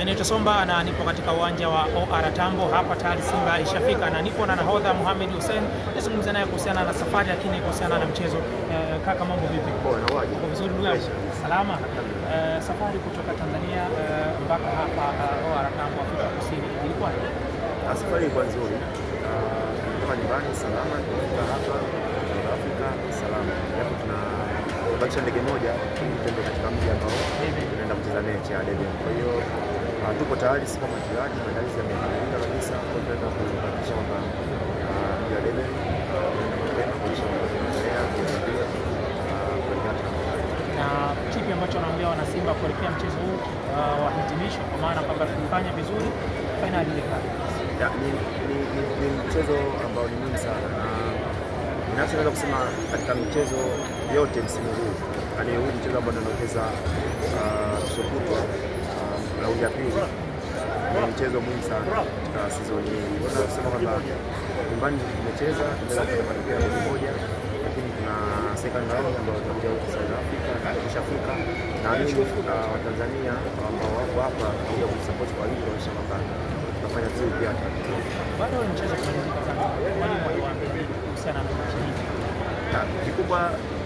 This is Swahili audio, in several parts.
Meneto Somba na nipo katika uwanja wa OR Tambo. Hapa tayari Simba ishafika na nipo na nahodha Mohamed Hussein. Nizungumza naye kuhusiana na safari, lakini kuhusiana na mchezo. Kaka, mambo vipi? Poa, vizuri ndugu yangu. Salama. Safari kutoka Tanzania mpaka hapa OR Tambo Afrika Kusini ilikuwa? Safari ilikuwa nzuri. Kama nyumbani salama, kutoka hapa Afrika salama. Hapo tunabakisha ndege moja twende katika mji ambao tunaenda kucheza mechi ya Deben. Kwa hiyo tuko tayari kama wachezaji, maandalizi yamekamilika kabisa. Tunaenda kuhakikisha kwamba mji wa Deben tunaenda kuhakikisha na kipi ambacho anaambia wana Simba kuelekea mchezo huu wa hitimisho, kwa maana kwamba tulifanya vizuri finali ile pale? Ni mchezo ambao ni muhimu sana, na binafsi naweza kusema katika michezo yote msimu huu, yani huu mchezo ambao tunacheza Sokutwa raundi ya pili ni mchezo muhimu sana katika season hii. Naweza kusema kwamba nyumbani tumecheza, tunaweza kupata matokeo moja, lakini kuna second round ambayo tutakuja huko South Africa na Afrika, na mimi Watanzania ambao wako hapa kuja kusupport kwa hiyo kuonyesha kwamba tunafanya vizuri pia. Baada ya mchezo kumalizika sasa, mwalimu aliwaambia kuhusiana na mechi hii? Kikubwa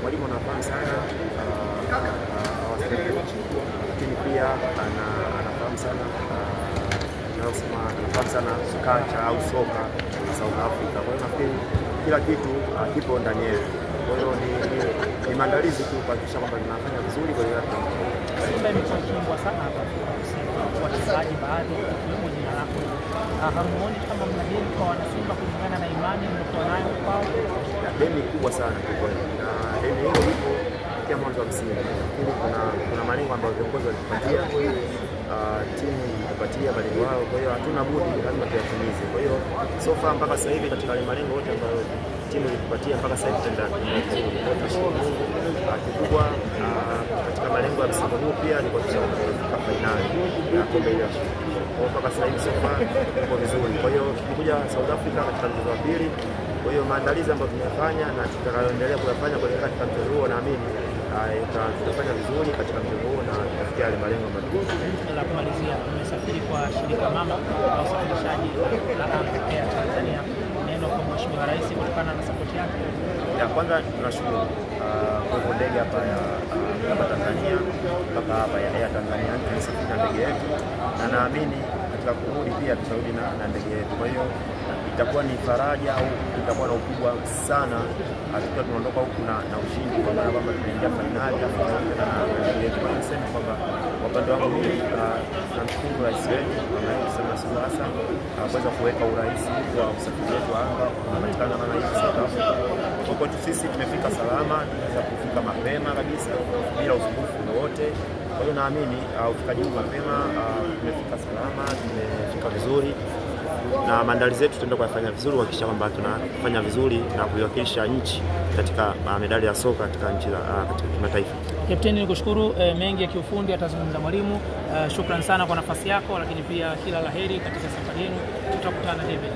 mwalimu anafahamu sana lakini pia anafahamu sana anafahamu sana culture au soka la South Africa. Kwa hiyo nafikiri kila kitu kipo ndani yetu. Kwa hiyo ni maandalizi tu kuhakikisha kwamba tunafanya vizuri kwa hiyo Simba imekuwa kingwa sana hapa wachezaji baadhi ikiwemo jina lako. Harmoni kama mnadeni kwa wana Simba kulingana na imani mlikuwa nayo kwao? Deni kubwa sana kwa kweli, na deni hilo lipo kwa mwanzo wa msimu. Lakini kuna malengo ambayo viongozi walitupatia, timu ilitupatia malengo yao, kwa hiyo hatuna budi lazima tuyatimize. Kwa hiyo so far mpaka sasa hivi katika malengo yote ambayo timu ilitupatia mpaka sasa hivi tunaenda vizuri. Kwa hiyo kikubwa katika malengo ya msimu huu pia ni kuhakikisha kwamba tunafika finali ya kombe la shirikisho. Kwa mpaka sasa hivi so far tuko vizuri. Kwa hiyo tukikuja South Africa katika mchezo wa pili, kwa hiyo maandalizi ambayo tumefanya na tutakayoendelea kuyafanya kuelekea katika mchezo huo, naamini tutafanya vizuri katika mchezo huo na kufikia yale malengo mazuri. La kumalizia, umesafiri kwa shirika mama la usafirishaji la Air Tanzania, neno kwa Mheshimiwa Rais kutokana na support yake? Ya kwanza tunashukuru kwa ndege hapa ya Tanzania mpaka hapa ya Air Tanzania, tunasafiri na ndege yetu, na naamini katika kurudi pia tutarudi na ndege yetu. Kwa hiyo itakuwa ni faraja au itakuwa na ukubwa sana tukiwa tunaondoka huku na ushindi, kwa maana kwamba tunaingia finali na ndege yetu. Kwa hiyo niseme kwamba kwa upande wangu mimi namshukuru Rais wetu Samia Suluhu Hassan kuweza kuweka urahisi wa usafiri wetu wa anga unapatikana kama hivi South Africa. Kwa kwetu sisi tumefika salama, tunaweza kufika mapema kabisa bila usumbufu wowote. Kwa hiyo naamini ufikaji huu mapema, tumefika salama, tumefika vizuri, na maandalizi yetu tutaenda kuyafanya vizuri kuhakikisha kwamba tunafanya vizuri na kuiwakilisha nchi katika medali ya soka katika nchi katika kimataifa. Kapteni, nikushukuru. Mengi ya kiufundi atazungumza mwalimu. Shukrani sana kwa nafasi yako, lakini pia kila laheri katika safari yenu. Tutakutana Deben.